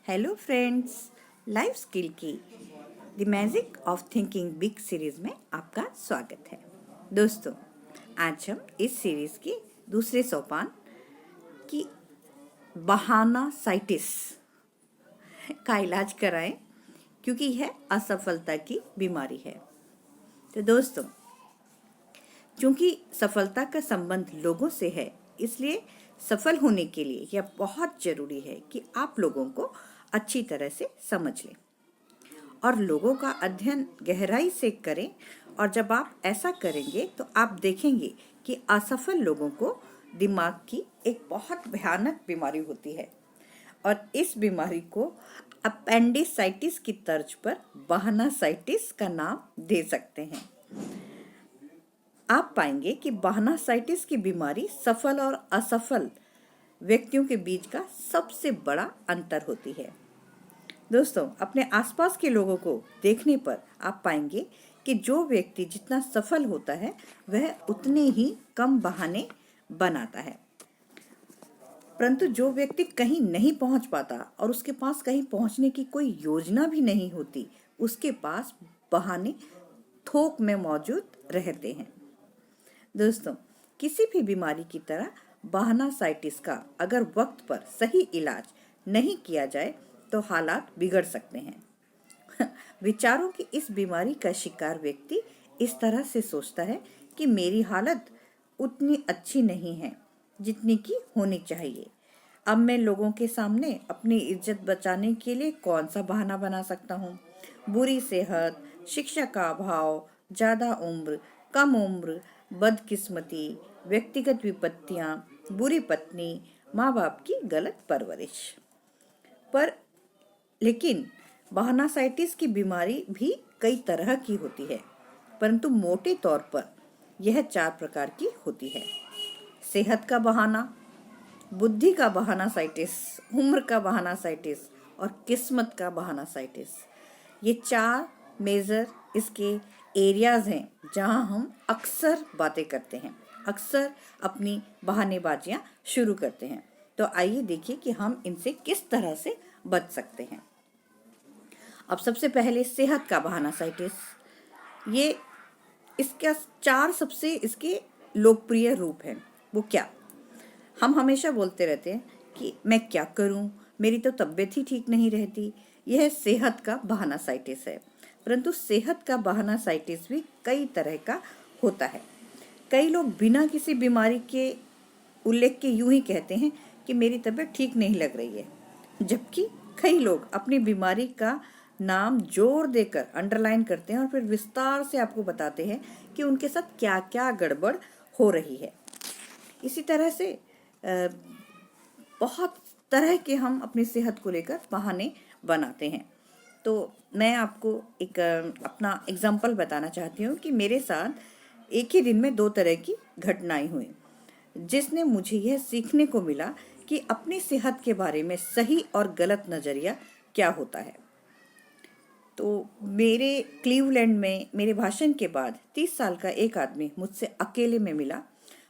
Hello friends, life skill की the magic of thinking big series में आपका स्वागत है। दोस्तों, आज हम इस सीरीज के दूसरे सोपान की बहाना साइटिस का इलाज कराएं, क्योंकि यह असफलता की बीमारी है। तो दोस्तों, क्योंकि सफलता का संबंध लोगों से है, इसलिए सफल होने के लिए यह बहुत जरूरी है कि आप लोगों को अच्छी तरह से समझ लें और लोगों का अध्ययन गहराई से करें। और जब आप ऐसा करेंगे तो आप देखेंगे कि असफल लोगों को दिमाग की एक बहुत भयानक बीमारी होती है और इस बीमारी को अपेंडिसाइटिस की तर्ज पर बहानासाइटिस का नाम दे सकते हैं। आप पाएंगे कि बहानासाइटिस की बीमारी सफल और असफल व्यक्तियों के बीच का सबसे बड़ा अंतर होती है। दोस्तों, अपने आसपास के लोगों को देखने पर आप पाएंगे कि जो व्यक्ति जितना सफल होता है वह उतने ही कम बहाने बनाता है, परंतु जो व्यक्ति कहीं नहीं पहुंच पाता और उसके पास कहीं पहुंचने की कोई योजना भी नहीं होती, उसके पास बहाने थोक में मौजूद रहते हैं। दोस्तों, किसी भी बीमारी की तरह बहानासाइटिस का अगर वक्त पर सही इलाज नहीं किया जाए तो हालात बिगड़ सकते हैं। विचारों की इस बीमारी का शिकार व्यक्ति इस तरह से सोचता है कि मेरी हालत उतनी अच्छी नहीं है जितनी की होनी चाहिए। अब मैं लोगों के सामने अपनी इज्जत बचाने के लिए कौन सा बहाना बना सकता हूँ? बुरी सेहत, शिक्षा का अभाव, ज़्यादा उम्र, कम उम्र, बदकिस्मती, व्यक्तिगत विपत्तियाँ, बुरी पत्नी, माँ बाप की गलत परवरिश। पर लेकिन बहानासाइटिस की बीमारी भी कई तरह की होती है, परंतु मोटे तौर पर यह 4 प्रकार की होती है। सेहत का बहाना, बुद्धि का बहानासाइटिस, उम्र का बहानासाइटिस और किस्मत का बहानासाइटिस। ये 4 मेजर इसके एरियाज हैं जहां हम अक्सर बातें करते हैं, अक्सर अपनी बहानेबाजियां शुरू करते हैं। तो आइए देखिए कि हम इनसे किस तरह से बच सकते हैं। अब सबसे पहले सेहत का बहानासाइटिस। ये इसका 4 सबसे इसके लोकप्रिय रूप हैं। वो क्या? हम हमेशा बोलते रहते हैं कि मैं क्या करूं, मेरी तो तबीयत ही ठीक नहीं रहती। यह सेहत का बहानासाइटिस है। परंतु सेहत का बहानासाइटिस भी कई तरह का होता है। कई लोग बिना किसी बीमारी के उल्लेख के यूं ही कहते हैं कि मेरी तबीयत ठीक नहीं लग रही है, जबकि कई लोग अपनी बीमारी का नाम जोर देकर अंडरलाइन करते हैं और फिर विस्तार से आपको बताते हैं कि उनके साथ क्या क्या गड़बड़ हो रही है। इसी तरह से बहुत तरह के हम अपनी सेहत को लेकर बहाने बनाते हैं। तो मैं आपको एक अपना एग्जाम्पल बताना चाहती हूँ कि मेरे साथ एक ही दिन में 2 तरह की घटनाएं हुई, जिसने मुझे यह सीखने को मिला कि अपनी सेहत के बारे में सही और गलत नज़रिया क्या होता है। तो मेरे क्लीवलैंड में मेरे भाषण के बाद 30 साल का एक आदमी मुझसे अकेले में मिला।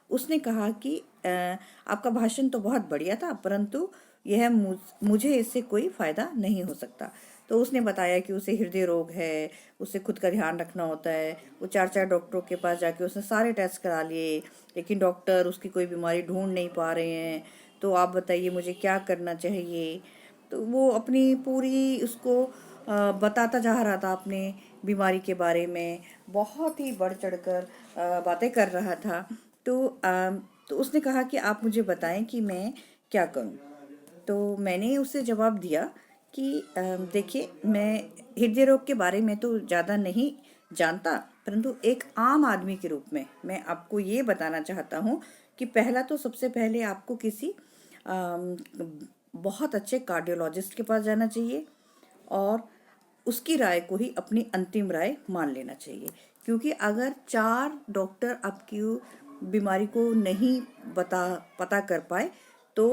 उसने कहा कि आपका भाषण तो बहुत बढ़िया था, परंतु यह मुझे इससे कोई फ़ायदा नहीं हो सकता। तो उसने बताया कि उसे हृदय रोग है, उसे खुद का ध्यान रखना होता है। वो 4-4 डॉक्टरों के पास जाके उसने सारे टेस्ट करा लिए, लेकिन डॉक्टर उसकी कोई बीमारी ढूंढ नहीं पा रहे हैं। तो आप बताइए मुझे क्या करना चाहिए? तो वो अपनी पूरी उसको बताता जा रहा था अपने बीमारी के बारे में, बहुत ही बढ़ चढ़कर बातें कर रहा था। तो उसने कहा कि आप मुझे बताएं कि मैं क्या करूं। तो मैंने उसे जवाब दिया कि देखिए, मैं हृदय रोग के बारे में तो ज़्यादा नहीं जानता, परंतु एक आम आदमी के रूप में मैं आपको ये बताना चाहता हूँ कि पहला तो सबसे पहले आपको किसी बहुत अच्छे कार्डियोलॉजिस्ट के पास जाना चाहिए और उसकी राय को ही अपनी अंतिम राय मान लेना चाहिए। क्योंकि अगर 4 डॉक्टर आपकी बीमारी को नहीं पता कर पाए तो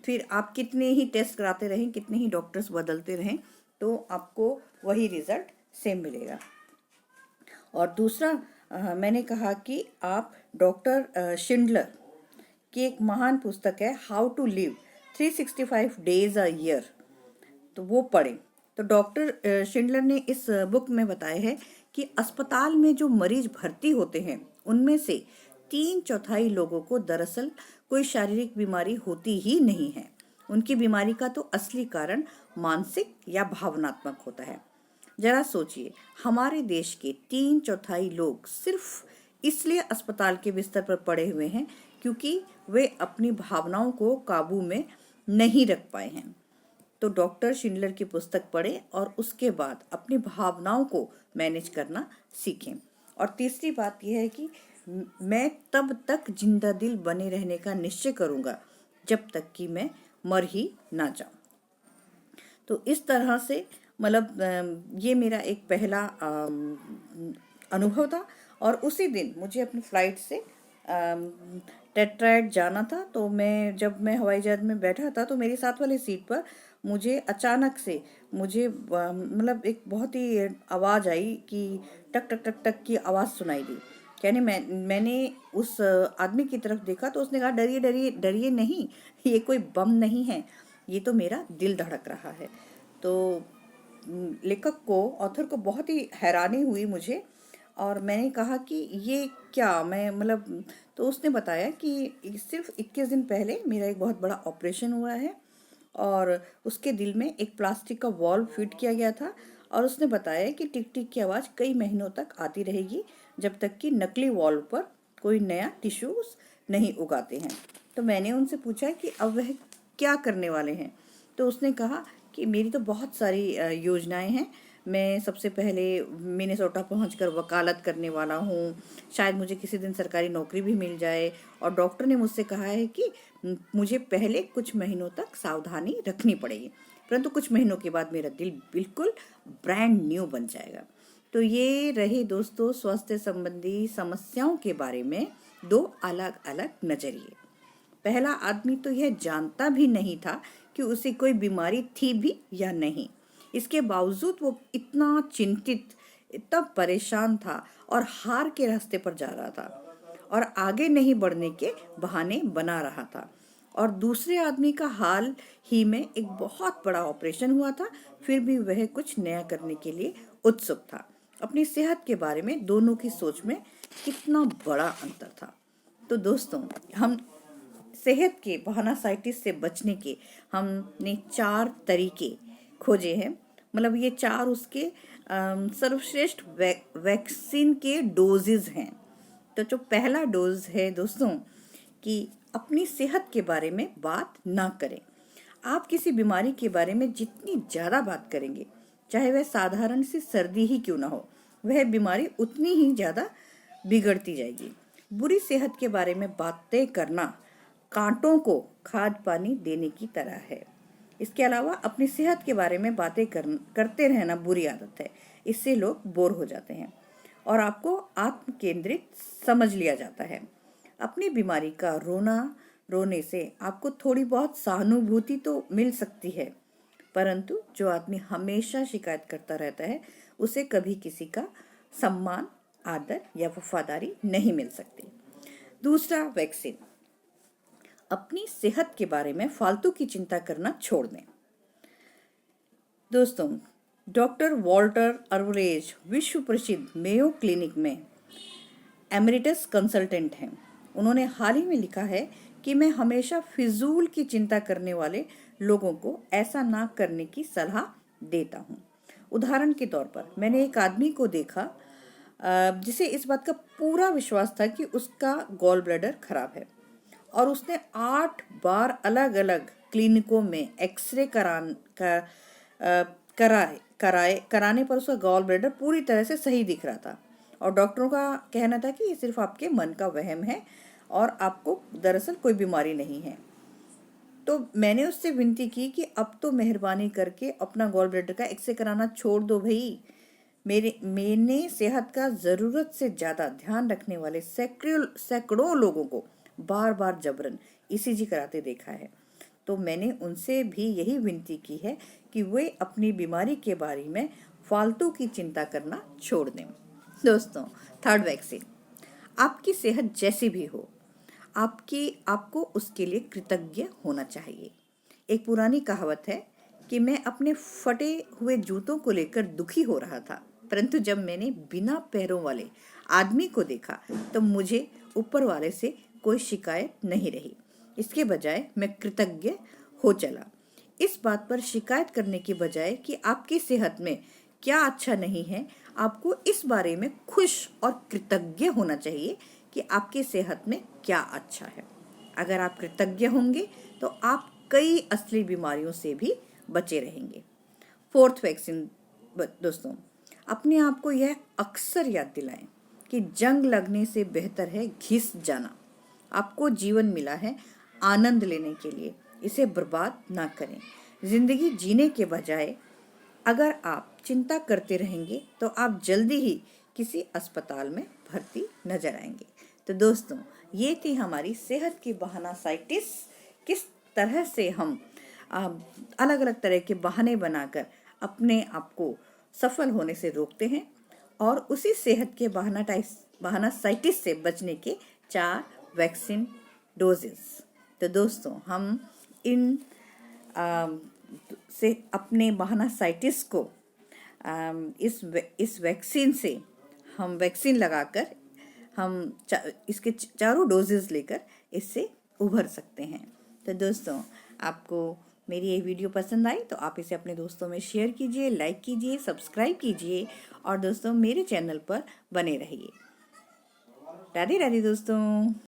फिर आप कितने ही टेस्ट कराते रहें, कितने ही डॉक्टर्स बदलते रहें, तो आपको वही रिजल्ट सेम मिलेगा। और दूसरा, मैंने कहा कि आप डॉक्टर शिंडलर की एक महान पुस्तक है how to live 365 days a year, तो वो पढ़ें। तो डॉक्टर शिंडलर ने इस बुक में बताया है कि अस्पताल में जो मरीज भर्ती होते हैं उनमें से 3/4 लोगों को दरअसल कोई शारीरिक बीमारी होती ही नहीं है। उनकी बीमारी का तो असली कारण मानसिक या भावनात्मक होता है। जरा सोचिए, हमारे देश के 3/4 लोग सिर्फ इसलिए अस्पताल के बिस्तर पर पड़े हुए हैं क्योंकि वे अपनी भावनाओं को काबू में नहीं रख पाए हैं। तो डॉक्टर शिंडलर की पुस्तक पढ़ें और उसके बाद अपनी भावनाओं को मैनेज करना सीखें। और तीसरी बात यह है कि मैं तब तक जिंदा दिल बने रहने का निश्चय करूंगा जब तक कि मैं मर ही ना जाऊं। तो इस तरह से मतलब ये मेरा एक पहला अनुभव था। और उसी दिन मुझे अपनी फ्लाइट से टेट्राइड जाना था। तो जब मैं हवाई जहाज में बैठा था तो मेरी साथ वाली सीट पर मुझे अचानक से मतलब एक बहुत ही आवाज़ आई कि टक टक टक टक की आवाज़ सुनाई दी। यानी मैंने उस आदमी की तरफ देखा तो उसने कहा, डरिए डरिए डरिए नहीं, ये कोई बम नहीं है, ये तो मेरा दिल धड़क रहा है। तो लेखक को, ऑथर को बहुत ही हैरानी हुई मुझे। और मैंने कहा कि ये क्या, मैं मतलब, तो उसने बताया कि सिर्फ 21 दिन पहले मेरा एक बहुत बड़ा ऑपरेशन हुआ है और उसके दिल में एक प्लास्टिक का वॉल्व फिट किया गया था। और उसने बताया कि टिक टिक की आवाज़ कई महीनों तक आती रहेगी जब तक कि नकली वॉल्व पर कोई नया टिश्यूज नहीं उगाते हैं। तो मैंने उनसे पूछा कि अब वह क्या करने वाले हैं। तो उसने कहा कि मेरी तो बहुत सारी योजनाएं हैं। मैं सबसे पहले मिनेसोटा पहुंचकर वकालत करने वाला हूँ। शायद मुझे किसी दिन सरकारी नौकरी भी मिल जाए। और डॉक्टर ने मुझसे कहा है कि मुझे पहले कुछ महीनों तक सावधानी रखनी पड़ेगी, परंतु कुछ महीनों के बाद मेरा दिल बिल्कुल ब्रांड न्यू बन जाएगा। तो ये रहे दोस्तों स्वास्थ्य संबंधी समस्याओं के बारे में 2 अलग अलग नजरिए। पहला आदमी तो यह जानता भी नहीं था कि उसे कोई बीमारी थी भी या नहीं। इसके बावजूद वो इतना चिंतित, इतना परेशान था और हार के रास्ते पर जा रहा था और आगे नहीं बढ़ने के बहाने बना रहा था। और दूसरे आदमी का हाल ही में एक बहुत बड़ा ऑपरेशन हुआ था, फिर भी वह कुछ नया करने के लिए उत्सुक था। अपनी सेहत के बारे में दोनों की सोच में कितना बड़ा अंतर था। तो दोस्तों, हम सेहत के बहानासाइटिस से बचने के हमने 4 तरीके खोजे हैं। मतलब ये 4 उसके सर्वश्रेष्ठ वैक्सीन के डोजेज हैं। तो जो पहला डोज है दोस्तों, कि अपनी सेहत के बारे में बात ना करें। आप किसी बीमारी के बारे में जितनी ज़्यादा बात करेंगे, चाहे वह साधारण सी सर्दी ही क्यों ना हो, वह बीमारी उतनी ही ज़्यादा बिगड़ती जाएगी। बुरी सेहत के बारे में बातें करना कांटों को खाद पानी देने की तरह है। इसके अलावा अपनी सेहत के बारे में बातें करते रहना बुरी आदत है। इससे लोग बोर हो जाते हैं और आपको आत्म केंद्रित समझ लिया जाता है। अपनी बीमारी का रोने से आपको थोड़ी बहुत सहानुभूति तो मिल सकती है, परंतु जो आदमी हमेशा शिकायत करता रहता है उसे कभी किसी का सम्मान, आदर या वफादारी नहीं मिल सकती। दूसरा, वैक्सीन। अपनी सेहत के बारे में फालतू की चिंता करना छोड़ दें। दोस्तों, डॉक्टर वॉल्टर अर्वरेज विश्व प्रसिद्ध मेयो क्लिनिक में एमरिटस कंसल्टेंट हैं। उन्होंने हाल ही में लिखा है कि मैं हमेशा फिजूल की चिंता करने वाले लोगों को ऐसा ना करने की सलाह देता हूँ। उदाहरण के तौर पर मैंने एक आदमी को देखा जिसे इस बात का पूरा विश्वास था कि उसका गॉल ब्लैडर खराब है और उसने 8 बार अलग अलग क्लिनिकों में एक्सरे कराने पर उसका गॉल ब्लैडर पूरी तरह से सही दिख रहा था। और डॉक्टरों का कहना था कि ये सिर्फ आपके मन का वहम है और आपको दरअसल कोई बीमारी नहीं है। तो मैंने उससे विनती की कि अब तो मेहरबानी करके अपना गॉल ब्लैडर का एक्सरे कराना छोड़ दो भाई। मैंने सेहत का ज़रूरत से ज़्यादा ध्यान रखने वाले सैकड़ों लोगों को बार बार जबरन ईसीजी कराते देखा है। तो मैंने उनसे भी यही विनती की है कि वे अपनी बीमारी के बारे में फालतू की चिंता करना छोड़ दें। दोस्तों, थर्ड, वैक्सीन। आपकी सेहत जैसी भी हो, आपको उसके लिए कृतज्ञ होना चाहिए। एक पुरानी कहावत है कि मैं अपने फटे हुए जूतों को लेकर दुखी हो रहा था, परंतु जब मैंने बिना पैरों वाले आदमी को देखा तो मुझे ऊपर वाले से कोई शिकायत नहीं रही। इसके बजाय मैं कृतज्ञ हो चला। इस बात पर शिकायत करने के बजाय कि आपकी सेहत में क्या अच्छा नहीं है, आपको इस बारे में खुश और कृतज्ञ होना चाहिए कि आपकी सेहत में क्या अच्छा है। अगर आप कृतज्ञ होंगे तो आप कई असली बीमारियों से भी बचे रहेंगे। फोर्थ वैक्सीन दोस्तों, अपने आप को यह अक्सर याद दिलाएं कि जंग लगने से बेहतर है घिस जाना। आपको जीवन मिला है आनंद लेने के लिए, इसे बर्बाद ना करें। जिंदगी जीने के बजाय अगर आप चिंता करते रहेंगे तो आप जल्दी ही किसी अस्पताल में भर्ती नजर आएंगे। तो दोस्तों, ये थी हमारी सेहत की बहाना साइटिस। किस तरह से हम अलग अलग तरह के बहाने बनाकर अपने आप को सफल होने से रोकते हैं और उसी सेहत के बहाना साइटिस से बचने के 4 वैक्सीन डोजेस। तो दोस्तों, हम इन से अपने बहाना साइटिस को इस वैक्सीन से हम वैक्सीन लगाकर हम इसके चारों डोजेस लेकर इससे उभर सकते हैं। तो दोस्तों, आपको मेरी ये वीडियो पसंद आई तो आप इसे अपने दोस्तों में शेयर कीजिए, लाइक कीजिए, सब्सक्राइब कीजिए और दोस्तों मेरे चैनल पर बने रहिए। राधे राधे दोस्तों।